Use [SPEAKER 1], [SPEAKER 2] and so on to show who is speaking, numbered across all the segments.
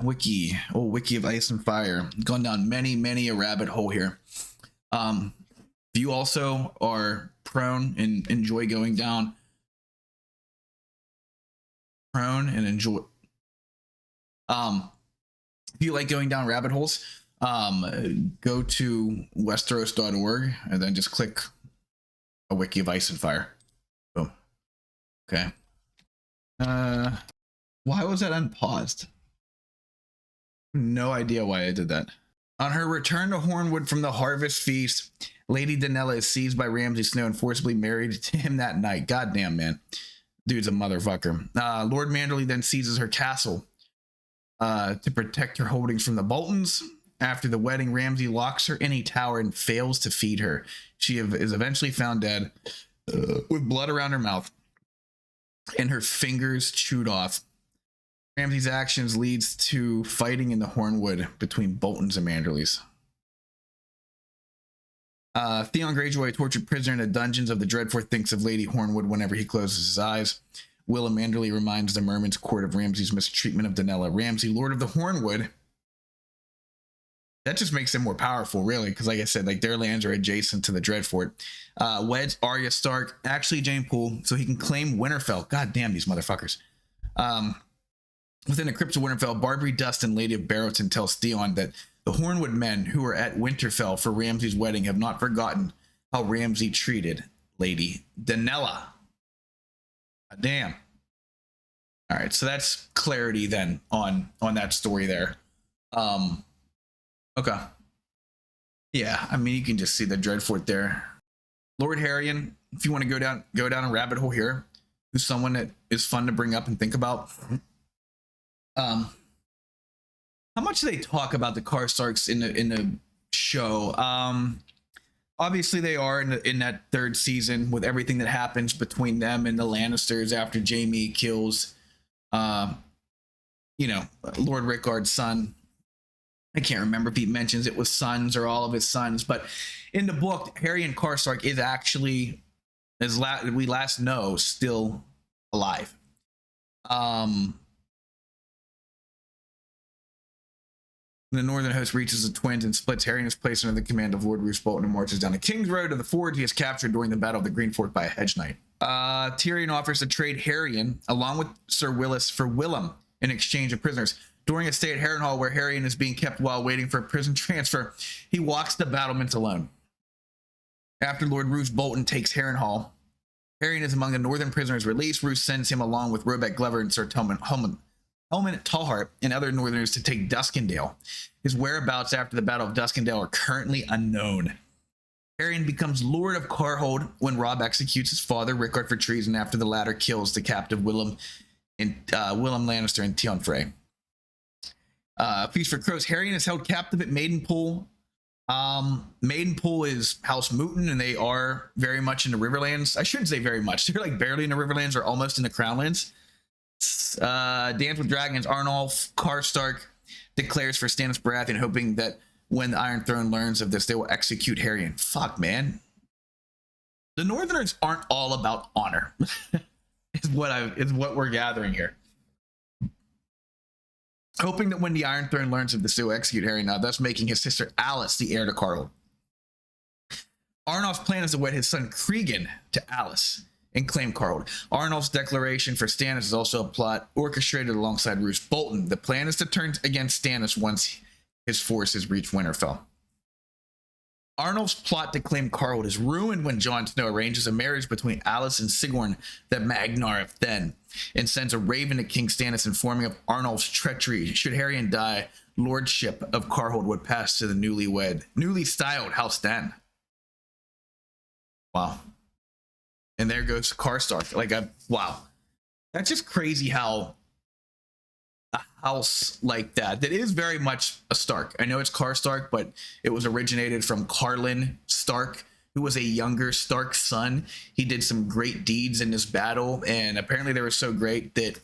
[SPEAKER 1] Wiki. Oh, Wiki of Ice and Fire. Gone down many a rabbit hole here. If you also are prone and enjoy going down if you like going down rabbit holes, go to westeros.org and then just click a Wiki of Ice and Fire. Boom. Okay. Why was that unpaused? No idea why I did that. On her return to Hornwood from the harvest feast, Lady Donella is seized by Ramsay Snow and forcibly married to him that night. Goddamn, man. Dude's a motherfucker. Lord Manderley then seizes her castle to protect her holdings from the Boltons. After the wedding, Ramsay locks her in a tower and fails to feed her. She is eventually found dead with blood around her mouth and her fingers chewed off. Ramsay's actions leads to fighting in the Hornwood between Boltons and Manderleys. Theon Greyjoy, a tortured prisoner in the dungeons of the Dreadfort, thinks of Lady Hornwood whenever he closes his eyes. Willem Manderley reminds the Merman's court of Ramsay's mistreatment of Donella. Ramsay, Lord of the Hornwood. That just makes him more powerful, really, because like I said, like their lands are adjacent to the Dreadfort. Weds Arya Stark, actually Jane Poole, so he can claim Winterfell. God damn these motherfuckers. Within the crypts of Winterfell, Barbary Dustin, Lady of Barrowton, tells Theon that the Hornwood men who were at Winterfell for Ramsay's wedding have not forgotten how Ramsay treated Lady Donella. Damn. All right, so that's clarity then on that story there. Okay. Yeah, I mean you can just see the Dreadfort there. Lord Harrion, if you want to go down a rabbit hole here, who's someone that is fun to bring up and think about. How much do they talk about the Karstarks in the show? Obviously they are in that third season with everything that happens between them and the Lannisters after Jaime kills Lord Rickard's son. I can't remember if he mentions it was sons or all of his sons, but in the book, Harrion Karstark is actually, as we last know, still alive. The northern host reaches the twins and splits. Harrion is placed under the command of Lord Roose Bolton and marches down the King's Road to the forge he is captured during the Battle of the Green Fort by a hedge knight. Tyrion offers to trade Harrion along with Sir Willis for Willem in exchange of prisoners. During a stay at Harrenhal where Harrion is being kept while waiting for a prison transfer, he walks the battlements alone. After Lord Roose Bolton takes Harrenhal, Harrion is among the northern prisoners released. Roose sends him along with Robec Glover and Sir Helmut Tallheart and other northerners to take Duskendale. His whereabouts after the Battle of Duskendale are currently unknown. Harrion becomes Lord of Karhold when Robb executes his father Rickard for treason after the latter kills the captive Willem Lannister and Tion Frey. Feast for Crows. Harrion is held captive at Maidenpool. Maidenpool is House Mooten, and they are very much in the Riverlands. I shouldn't say very much. They're like barely in the Riverlands or almost in the Crownlands. Dance with Dragons. Arnulf Karstark declares for Stannis Baratheon, hoping that when the Iron Throne learns of this, they will execute Harrion. Fuck, man. The Northerners aren't all about honor. is what we're gathering here. Hoping that when the Iron Throne learns of this, they will execute Harrion, thus making his sister Alice the heir to Karhold. Arnulf's plan is to wed his son Cregan to Alice and claim Karhold. Arnulf's declaration for Stannis is also a plot orchestrated alongside Roose Bolton. The plan is to turn against Stannis once his forces reach Winterfell. Arnulf's plot to claim Karhold is ruined when Jon Snow arranges a marriage between Alice and Sigorn, the Magnar of Then, and sends a raven to King Stannis informing of Arnulf's treachery. Should Harrion die, lordship of Karhold would pass to the newly styled House Den. Wow. And there goes Karstark. Wow. That's just crazy how a house like that is very much a Stark. I know it's Karstark, but it was originated from Carlin Stark, who was a younger Stark son. He did some great deeds in this battle, and apparently they were so great that,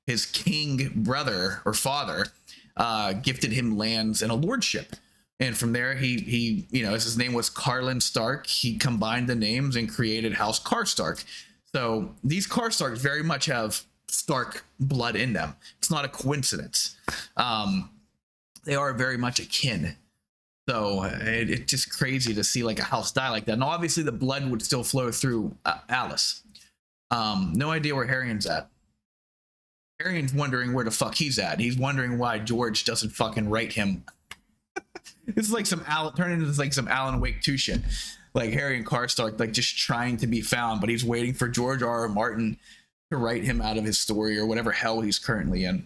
[SPEAKER 1] his king brother or father gifted him lands and a lordship. And from there, he as his name was Carlin Stark, he combined the names and created House Karstark. So these Karstarks very much have Stark blood in them. It's not a coincidence. They are very much akin. So it's just crazy to see like a house die like that. And obviously the blood would still flow through Alice. No idea where Harrion's at. Harrion's wondering where the fuck he's at. He's wondering why George doesn't fucking write him. It's like some turn into like some Alan Wake 2 shit. Like Harrion Karstark, like just trying to be found, but he's waiting for George R. R. Martin to write him out of his story or whatever hell he's currently in.